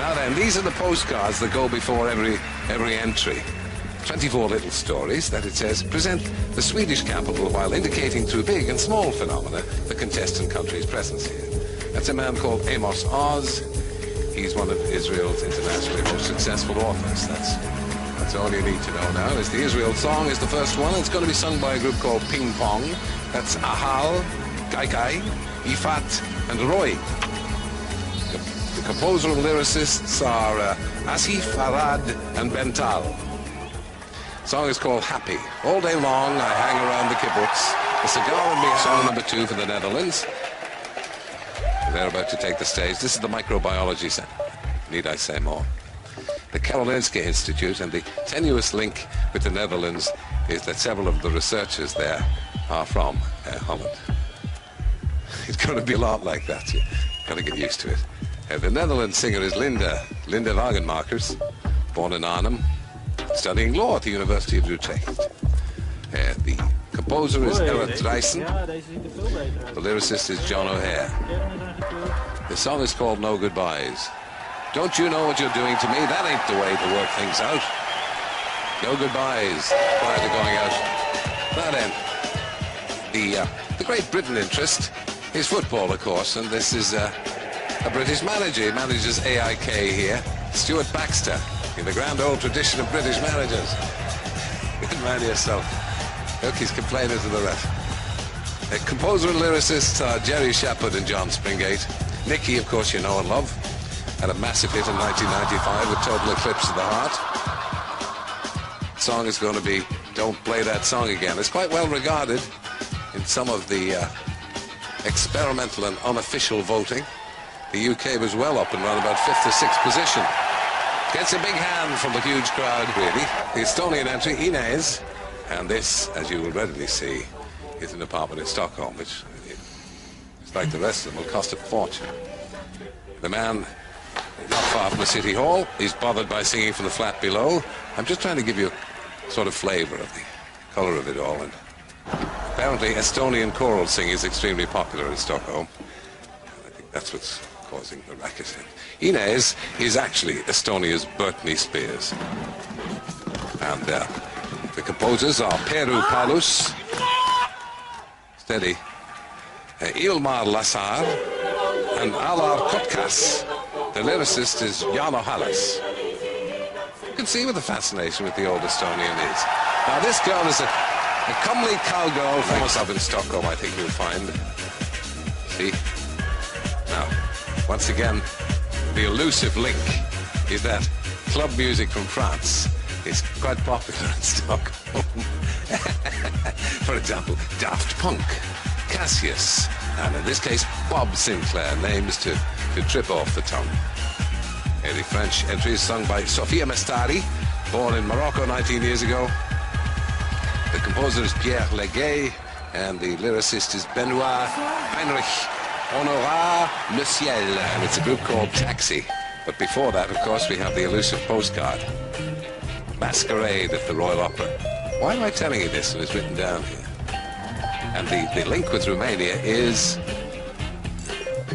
Now then, these are the postcards that go before every entry. 24 little stories that it says present the Swedish capital while indicating through big and small phenomena the contestant country's presence here. That's a man called Amos Oz. He's one of Israel's internationally most successful authors. That's all you need to know now. Is the Israel song is the first one. It's going to be sung by a group called Ping Pong. That's Ahal, Kaikai, Ifat, and Roy. The composer and lyricists are Asif, Arad, and Bental. The song is called Happy. All day long, I hang around the kibbutz. The cigar and me, song number 2 for the Netherlands. They're about to take the stage. This is the Microbiology Center. Need I say more? The Karolinska Institute, and the tenuous link with the Netherlands is that several of the researchers there are from Holland. It's going to be a lot like that. You've got to get used to it. The Netherlands singer is Linda Wagenmakers, born in Arnhem, studying law at the University of Utrecht. The composer is Eric Dreissen. The lyricist is John O'Hare. The song is called No Goodbyes. Don't you know what you're doing to me? That ain't the way to work things out. No goodbyes prior to going out. Now then, the Great Britain interest is football, of course, and this is a British manager. He manages AIK here. Stuart Baxter, in the grand old tradition of British managers. Good man yourself. Look, he's complaining to the ref. The composer and lyricists are Jerry Shepherd and John Springate. Nicky, of course, you know and love. Had a massive hit in 1995 with Total Eclipse of the Heart. The song is going to be Don't Play That Song Again. It's quite well regarded in some of the experimental and unofficial voting. The UK was well up and around about 5th or 6th position. Gets a big hand from the huge crowd, really. The Estonian entry, Inez, and this, as you will readily see, is an apartment in Stockholm, which, it's like the rest of them, will cost a fortune. The man, not far from the City Hall, is bothered by singing from the flat below. I'm just trying to give you a sort of flavour of the colour of it all. And apparently Estonian choral singing is extremely popular in Stockholm. I think that's what's causing the racket. Inez is actually Estonia's Britney Spears. And the composers are Peru Palus, steady, Ilmar Lasar, and Alar Kotkas. The lyricist is Jano Hallas. You can see what the fascination with the old Estonian is. Now this girl is a comely cowgirl famous up in Stockholm, I think you'll find. See? Now, once again, the elusive link is that club music from France is quite popular in Stockholm. For example, Daft Punk, Cassius, and in this case, Bob Sinclair, names to trip off the tongue. The French entry is sung by Sofia Mestari, born in Morocco 19 years ago. The composer is Pierre Leguet, and the lyricist is Benoit Heinrich Honorat Le Ciel, and it's a group called Taxi. But before that, of course, we have the elusive Postcard, Masquerade at the Royal Opera. Why am I telling you this? And it's written down here. And the link with Romania is,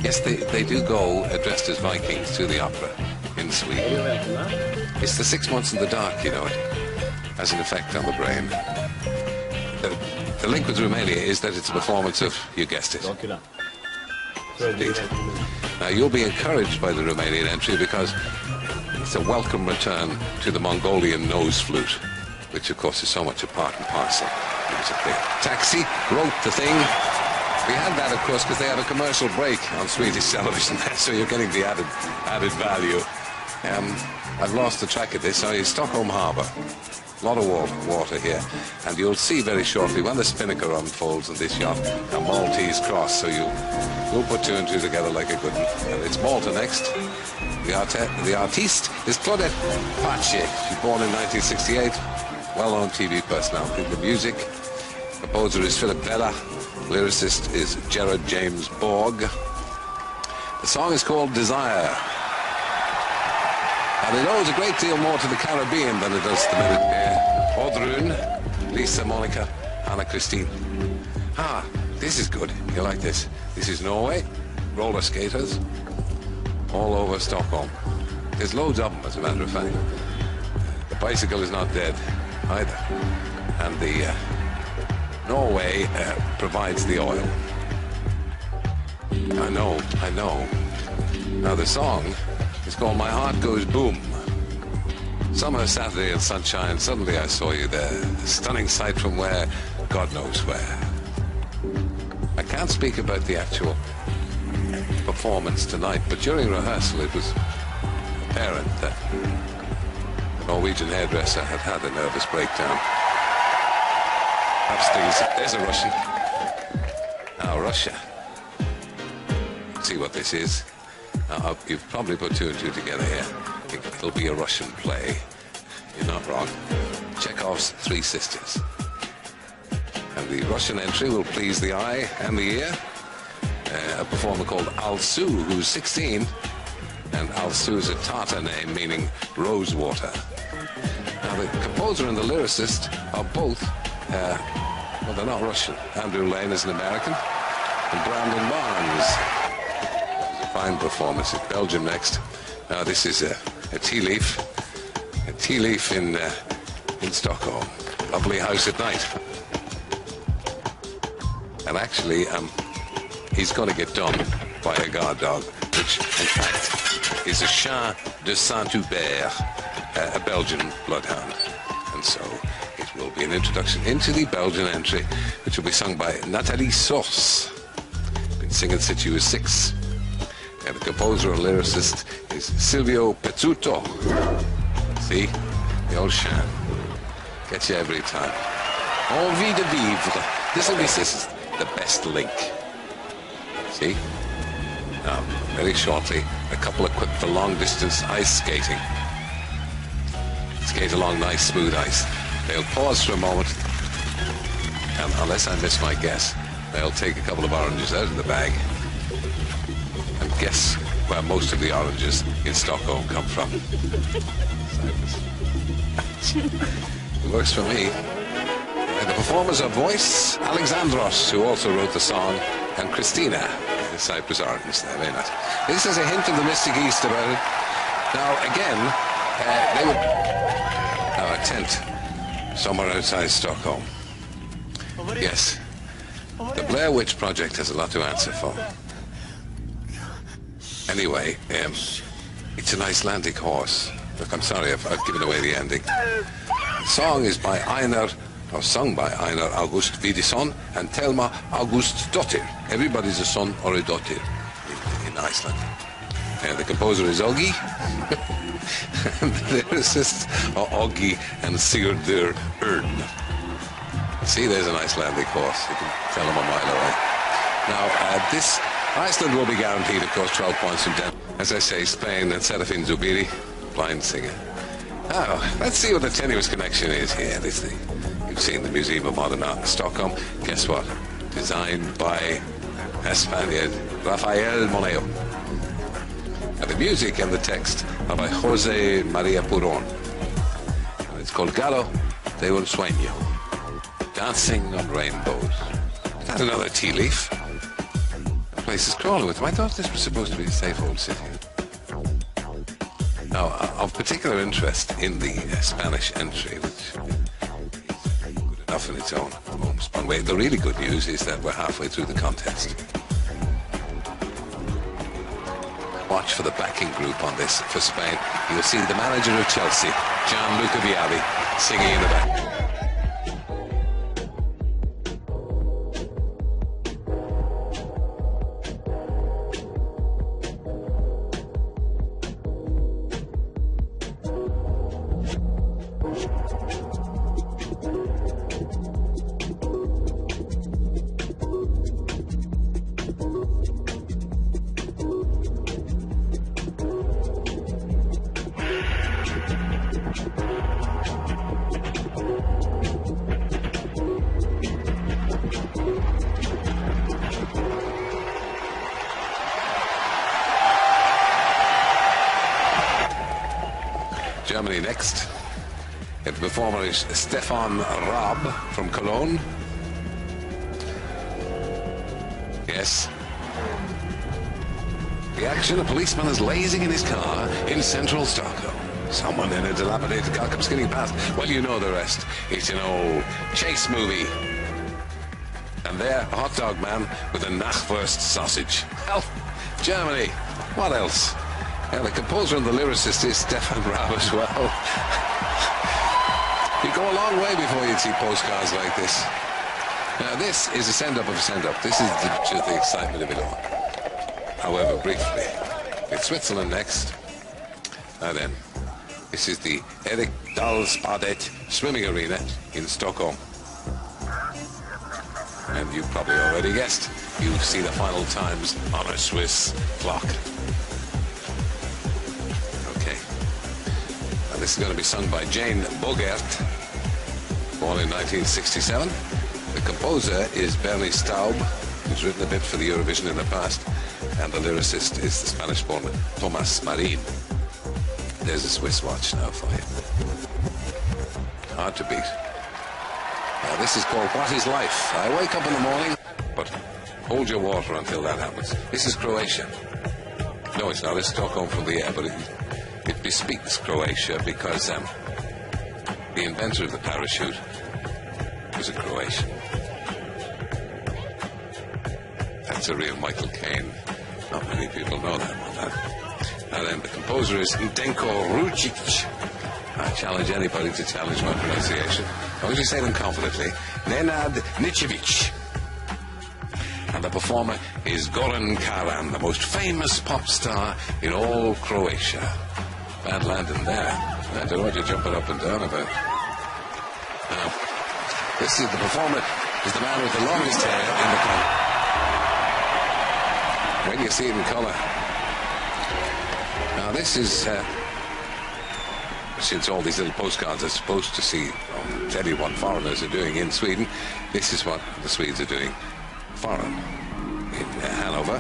yes, they do go dressed as Vikings to the opera in Sweden. It's the 6 months in the dark, you know, it has an effect on the brain. The link with Romania is that it's a performance of, you guessed it. Indeed. Now, you'll be encouraged by the Romanian entry because it's a welcome return to the Mongolian nose flute, which, of course, is so much a part and parcel. Taxi wrote the thing. We had that, of course, because they had a commercial break on Swedish television, so you're getting the added value. I've lost the track of this. So Stockholm Harbour. A lot of water here. And you'll see very shortly when the spinnaker unfolds on this yacht, a Maltese cross. So you'll put 2 and 2 together like a good one. And it's Malta next. The artiste is Claudette Pace. She's born in 1968. Well-known TV personality. The music. Composer is Philip Bella. Lyricist is Gerard James Borg. The song is called Desire. And it owes a great deal more to the Caribbean than it does to the Mediterranean. Oddrun, Lisa, Monica, Anna Christine. Ah, this is good. You like this? This is Norway. Roller skaters all over Stockholm. There's loads of them, as a matter of fact. The bicycle is not dead either. And the Norway provides the oil. I know. Now the song is called My Heart Goes Boom. Summer, Saturday and sunshine, suddenly I saw you there. A stunning sight from where, God knows where. I can't speak about the actual performance tonight, but during rehearsal it was apparent that the Norwegian hairdresser had had a nervous breakdown. Upstairs, there's a Russian. Now Russia. See what this is. Now, you've probably put two and two together here. It'll be a Russian play. You're not wrong. Chekhov's Three Sisters. And the Russian entry will please the eye and the ear. A performer called Alsu, who's 16. And Alsu is a Tatar name meaning rose water. Now, the composer and the lyricist are both, well, they're not Russian. Andrew Lane is an American. And Brandon Barnes. Fine performance at Belgium next. Now, this is a tea leaf. A tea leaf in Stockholm. Lovely house at night. And actually, he's going to get done by a guard dog, which, in fact, is a Chien de Saint-Hubert, a Belgian bloodhound. And so it will be an introduction into the Belgian entry, which will be sung by Nathalie Source. Been singing since she was 6. And the composer and lyricist is Silvio Pezzuto. See? The old Chien. Gets you every time. Envie de vivre. This is the best link. See? Now, very shortly, a couple equipped for long-distance ice skating. Skate along nice, smooth ice. They'll pause for a moment, and unless I miss my guess, they'll take a couple of oranges out of the bag and guess where most of the oranges in Stockholm come from. It works for me. And the performers are Voice, Alexandros, who also wrote the song, and Christina, the Cyprus orange there, very nice. This is a hint of the Mystic East about it. Now, again, they would... Now, a tent somewhere outside Stockholm. Yes, the Blair Witch Project has a lot to answer for. Anyway, it's an Icelandic horse. Look, I'm sorry if I've given away the ending. The song is by Einar, or sung by Einar August Vidisson and Thelma Augustsdottir. Everybody's a son or a daughter in Iceland. And the composer is Oggi. And the lyricists are Oggi and Sigurdur Ern. See, there's an Icelandic horse. You can tell them a mile away. Now, this Iceland will be guaranteed, of course, 12 points from Denmark. As I say, Spain and Serafin Zubiri, blind singer. Now, let's see what the tenuous connection is here. You've seen the Museum of Modern Art in Stockholm. Guess what? Designed by a Spaniard, Rafael Moneo. And the music and the text are by Jose Maria Puron. And it's called Gallo de un Sueño. Dancing on Rainbows. Is that another tea leaf? The place is crawling with them. I thought this was supposed to be a safe old city. Now, of particular interest in the Spanish entry, which is good enough in its own homespun way, the really good news is that we're halfway through the contest. Watch for the backing group on this for Spain. You'll see the manager of Chelsea, Gianluca Vialli, singing in the back. Germany next. The performer is Stefan Raab from Cologne. Yes. The action, a policeman is lazing in his car in central Stockholm. Someone in a dilapidated car comes skidding past. Well, you know the rest. It's an old chase movie. And there, a hot dog man with a Nachwurst sausage. Well, Germany. What else? Yeah, the composer and the lyricist is Stefan Raab as well. You go a long way before you'd see postcards like this. Now, this is a send-up of a send-up. This is the excitement of it all. However, briefly, it's Switzerland next. Now then, this is the Erik Dalsbadet swimming arena in Stockholm. And you've probably already guessed, you see the final times on a Swiss clock. Okay. Now this is going to be sung by Jane Bogert, born in 1967. The composer is Bernie Staub, who's written a bit for the Eurovision in the past, and the lyricist is the Spanish-born Thomas Marin. There's a Swiss watch now for you. Hard to beat. Now this is called What is Life? I wake up in the morning, but hold your water until that happens. This is Croatia. No, it's not. It's Stockholm from the air, but it bespeaks Croatia because the inventor of the parachute was a Croatian. That's a real Michael Caine. Not many people know that one. And then the composer is Ndenko Rucic. I challenge anybody to challenge my pronunciation. I usually say them confidently. Nenad Nicevic. And the performer is Goran Karan, the most famous pop star in all Croatia. Bad landing there. I don't know what you're jumping up and down about. Now, this is the performer is the man with the longest hair in the country. When you see it in colour. Now this is, since all these little postcards are supposed to tell you what foreigners are doing in Sweden, this is what the Swedes are doing foreign in Hanover.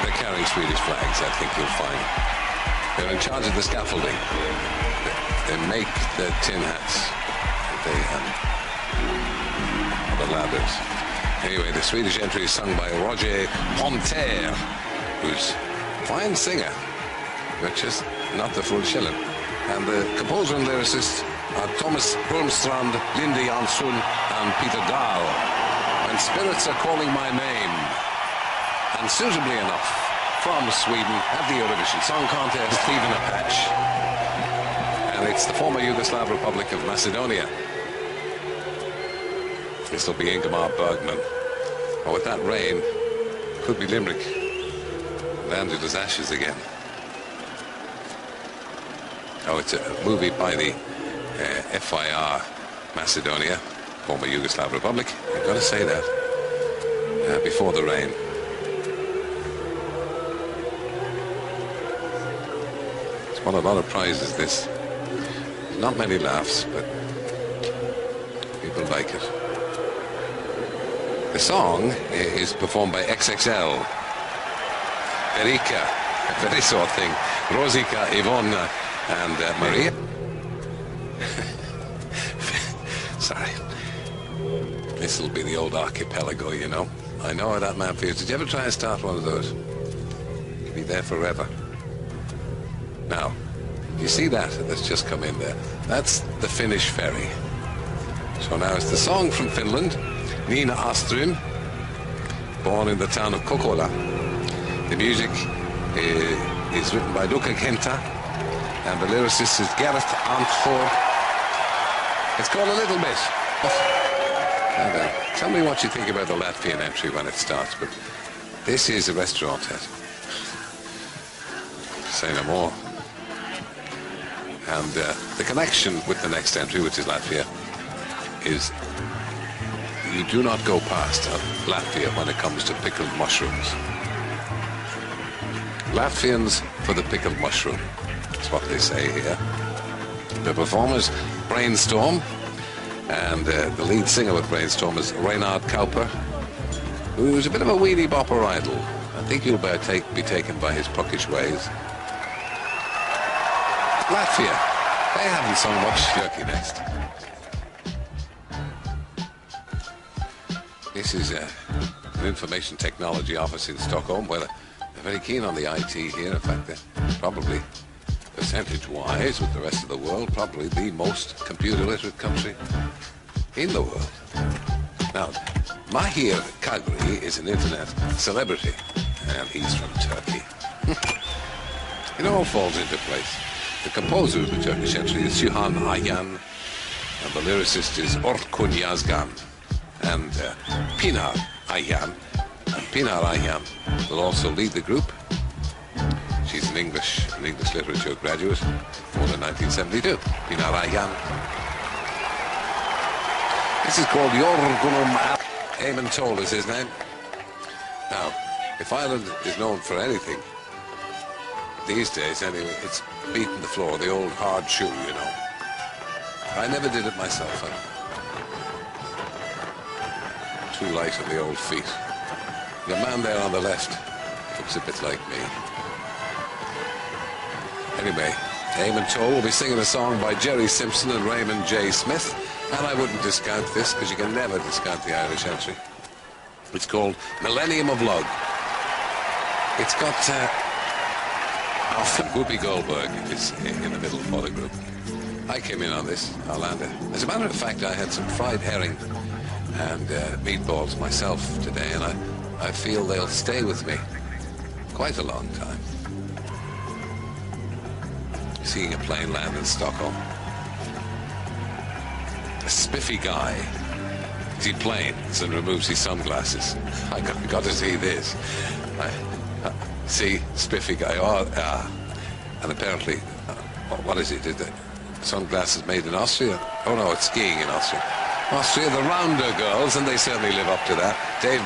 They're carrying Swedish flags, I think you'll find. They're in charge of the scaffolding. They make the tin hats. The ladders. Anyway, the Swedish entry is sung by Roger Ponter, who's a fine singer, but just not the full shilling. And the composer and lyricist are Thomas Brunstrand, Lindy Jansson, and Peter Dahl. When Spirits Are Calling My Name, and suitably enough, from Sweden at the Eurovision Song Contest, Stephen Apache. And it's the former Yugoslav Republic of Macedonia. This will be Ingmar Bergman. Oh, with that rain, could be Limerick. Landed as ashes again. Oh, it's a movie by the FIR Macedonia, former Yugoslav Republic. I've got to say that. Before the rain. It's won a lot of prizes, this. Not many laughs, but people like it. The song is performed by XXL, Erika, a very sort thing, Rosika, Ivona, and Maria. Sorry. This will be the old archipelago, you know. I know how that man feels. Did you ever try and start one of those? You'll be there forever. Now, you see that that's just come in there? That's the Finnish ferry. So now it's the song from Finland. Nina Aström, born in the town of Kokkola. The music is written by Luca Kenta, and the lyricist is Gerrit Anthoor. It's called A Little Bit. And, tell me what you think about the Latvian entry when it starts, but this is a restaurant hit. Say no more. And the connection with the next entry, which is Latvia, is you do not go past Latvia when it comes to pickled mushrooms. Latvians for the pickled mushroom. That's what they say here. The performers Brainstorm, and the lead singer with Brainstorm is Reinhard Kauper, who's a bit of a weenie bopper idol. I think you'll be taken by his puckish ways. Latvia, they haven't sung much. Turkey next. This is an information technology office in Stockholm where they're very keen on the IT here. In fact, they're probably, percentage-wise, with the rest of the world, probably the most computer-literate country in the world. Now, Mahir Kagri is an internet celebrity, and he's from Turkey. It all falls into place. The composer of the Turkish entry is Sühan Ayhan, and the lyricist is Orkun Yazgan, and Pinar Ayhan. And Pinar Ayhan will also lead the group. She's an English literature graduate, born in 1972. Pinar Ayhan. This is called Yorgunum. Eamon Toll is his name. Now, if Ireland is known for anything, these days anyway, it's beating the floor, the old hard shoe, you know. I never did it myself. I'm too light on the old feet. The man there on the left looks a bit like me. Anyway, Eamon Toll will be singing a song by Jerry Simpson and Raymond J. Smith, and I wouldn't discount this because you can never discount the Irish entry. It's called Millennium of Love. It's got Whoopi Goldberg is in the middle for the group. I came in on this, Arlanda. As a matter of fact, I had some fried herring and meatballs myself today, and I feel they'll stay with me quite a long time. Seeing a plane land in Stockholm. A spiffy guy. He planes and removes his sunglasses. I got to see this. See, spiffy guy. And apparently, what is it? Sunglasses made in Austria? Oh no, it's skiing in Austria. Austria, the rounder girls, and they certainly live up to that. Dave